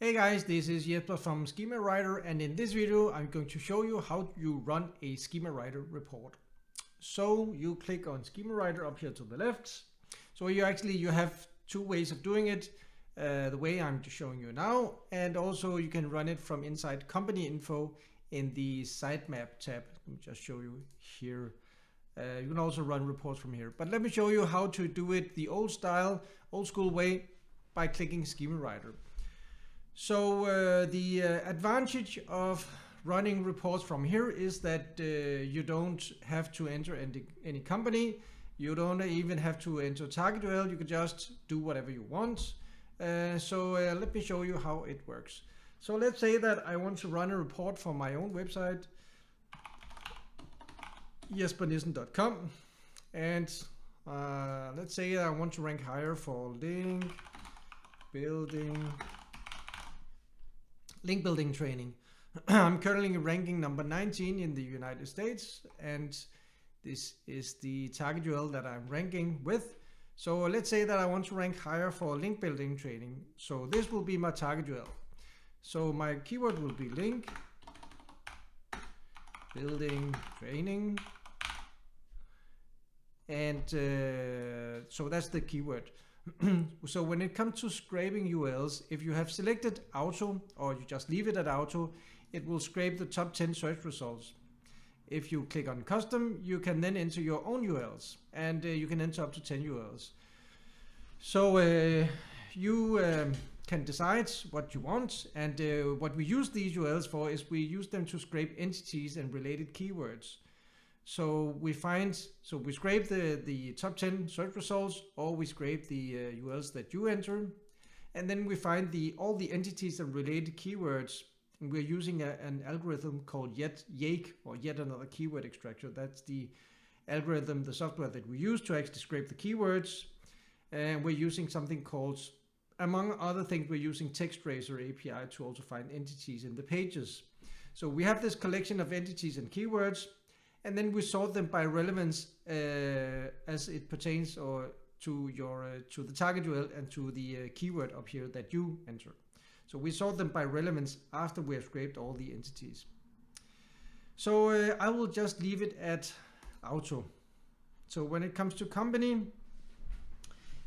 Hey guys, this is Jesper from Schema Writer, and in this video I'm going to show you how you run a Schema Writer report. So you click on Schema Writer up here to the left. So you have two ways of doing it. The way I'm showing you now, and also you can run it from inside company info in the sitemap tab. Let me just show you here. You can also run reports from here, but let me show you how to do it the old school way by clicking Schema Writer. So the advantage of running reports from here is that you don't have to enter any company. You don't even have to enter target URL. You can just do whatever you want. Let me show you how it works. So let's say that I want to run a report for my own website, jespernissen.com, and let's say I want to rank higher for link building training. I'm currently ranking number 19 in the United States, and this is the target URL that I'm ranking with. So let's say that I want to rank higher for link building training. So this will be my target URL. So my keyword will be link building training, and so that's the keyword. So when it comes to scraping URLs, if you have selected auto or you just leave it at auto, it will scrape the top 10 search results. If you click on custom, you can then enter your own URLs, and you can enter up to 10 URLs. So you can decide what you want, and what we use these URLs for is we use them to scrape entities and related keywords. So we scrape the top 10 search results, or we scrape the URLs that you enter, and then we find all the entities and related keywords. And we're using an algorithm called Yake, or yet another keyword extractor. That's the algorithm, the software that we use to actually scrape the keywords. And we're using something called, among other things, we're using TextRaiser API to also find entities in the pages. So we have this collection of entities and keywords, and then we sort them by relevance as it pertains to the target URL and to the keyword up here that you enter. So we sort them by relevance after we have scraped all the entities. So I will just leave it at auto. So when it comes to company,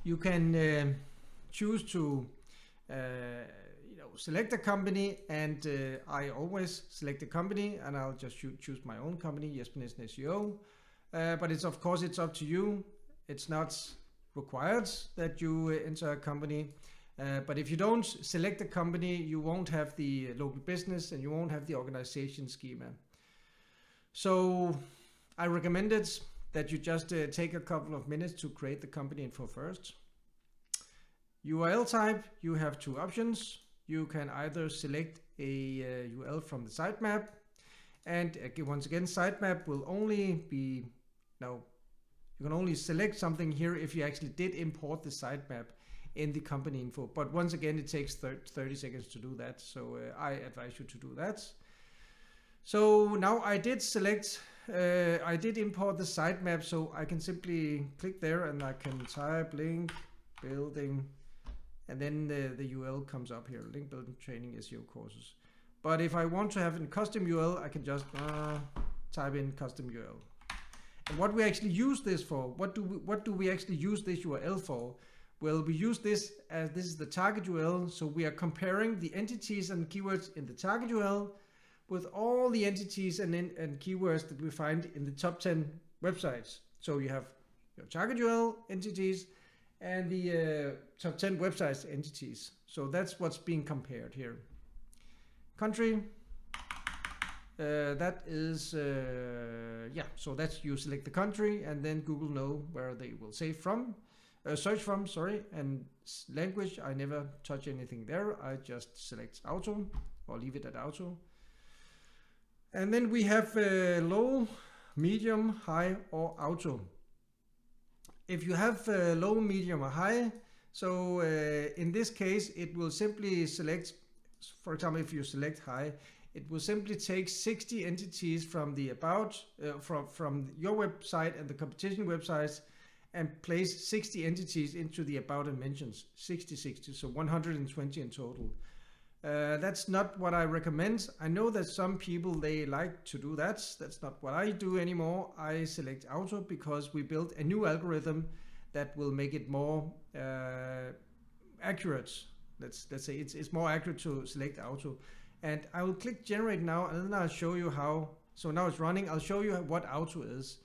you can choose to select a company, and I always select a company, and I'll just choose my own company, Jesper Nissen SEO. But it's, of course, it's up to you. It's not required that you enter a company. But if you don't select a company, you won't have the local business and you won't have the organization schema. So I recommend it that you just take a couple of minutes to create the company info first. URL type, you have two options. You can either select a URL from the sitemap, and once again, sitemap will only be, you can only select something here if you actually did import the sitemap in the company info. But once again, it takes 30 seconds to do that, so I advise you to do that. So now I did import the sitemap, so I can simply click there and I can type link building, and then the URL comes up here, link building training SEO courses. But if I want to have a custom URL, I can just type in custom URL. And what we actually use this for, what do we actually use this URL for? Well, we use this as this is the target URL, so we are comparing the entities and keywords in the target URL with all the entities and keywords that we find in the top 10 websites. So you have your target URL entities and the top 10 websites entities. So that's what's being compared here. Country, that is, so that's, you select the country, and then Google know where they will search from, and language, I never touch anything there. I just select auto, or leave it at auto. And then we have low, medium, high, or auto. If you have low, medium, or high, so in this case, it will simply select, for example, if you select high, it will simply take 60 entities from the about, from your website and the competition websites, and place 60 entities into the about and mentions, 60, so 120 in total. That's not what I recommend. I know that some people, they like to do that. That's not what I do anymore. I select auto because we built a new algorithm that will make it more accurate. Let's say it's more accurate to select auto. And I will click generate now, and then I'll show you how. So now it's running. I'll show you what auto is.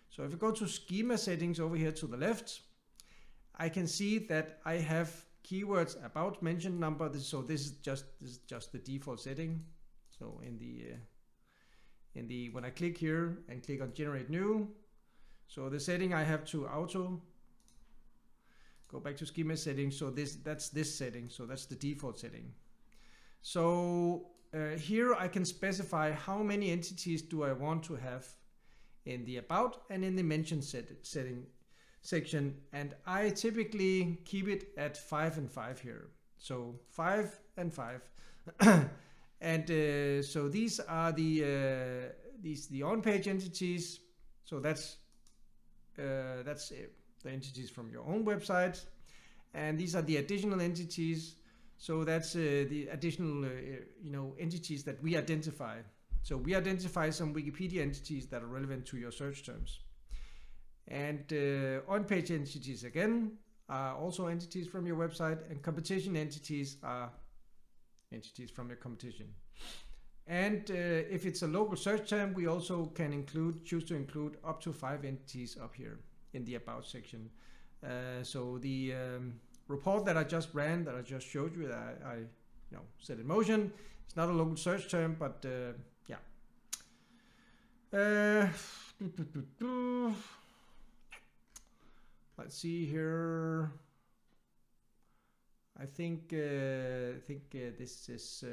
So if I go to schema settings over here to the left, I can see that I have keywords about mention number. So this is just the default setting. So in the when I click here and click on generate new, so the setting I have to auto. Go back to schema settings. So that's this setting. So that's the default setting. So here I can specify how many entities do I want to have in the about and in the mention setting section, and I typically keep it at 5 and 5 here. So 5 and 5, and so these are the on-page entities. So that's the entities from your own website, and these are the additional entities. So that's the additional entities that we identify. So we identify some Wikipedia entities that are relevant to your search terms. And on-page entities again are also entities from your website, and competition entities are entities from your competition. And if it's a local search term, we also can choose to include up to 5 entities up here in the about section. So the report that I just ran, that I just showed you, that I set in motion, it's not a local search term, but yeah. Let's see here. I think this is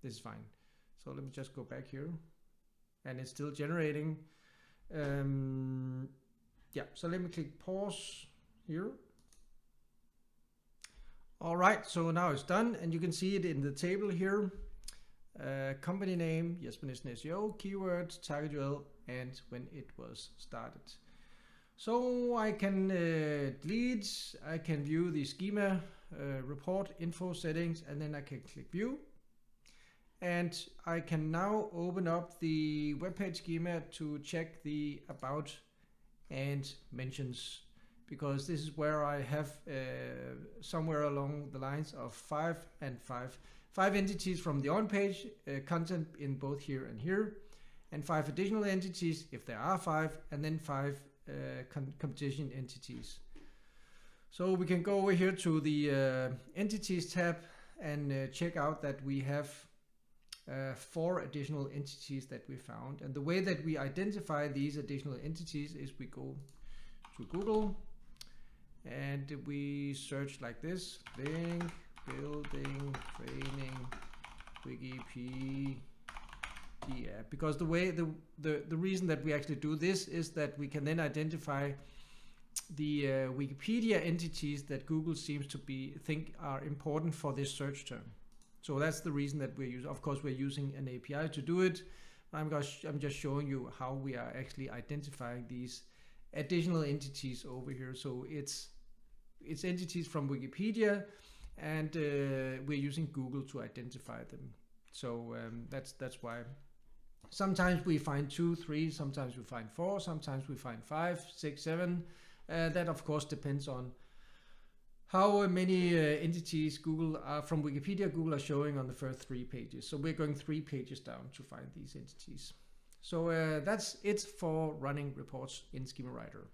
this is fine. So let me just go back here, and it's still generating. Yeah, so let me click pause here. All right, so now it's done, and you can see it in the table here. Company name, Jesper Nielsen SEO, keyword, target URL, and when it was started. So I can delete, I can view the schema, report, info, settings, and then I can click view. And I can now open up the web page schema to check the about and mentions, because this is where I have somewhere along the lines of 5 and 5. 5 entities from the on-page content in both here and here, and 5 additional entities if there are 5, and then 5 competition entities. So we can go over here to the entities tab and check out that we have 4 additional entities that we found. And the way that we identify these additional entities is we go to Google and we search like this: link, building, training, Wikipedia. Because the way the reason that we actually do this is that we can then identify the Wikipedia entities that Google seems to think are important for this search term. So that's the reason that we're using. Of course, we're using an API to do it. I'm just showing you how we are actually identifying these additional entities over here. So it's entities from Wikipedia, and we're using Google to identify them. So that's why. Sometimes we find 2, 3, sometimes we find 4, sometimes we find 5, 6, 7. That of course depends on how many entities Google are from Wikipedia Google are showing on the first 3 pages. So we're going 3 pages down to find these entities. So that's it for running reports in Schema Writer.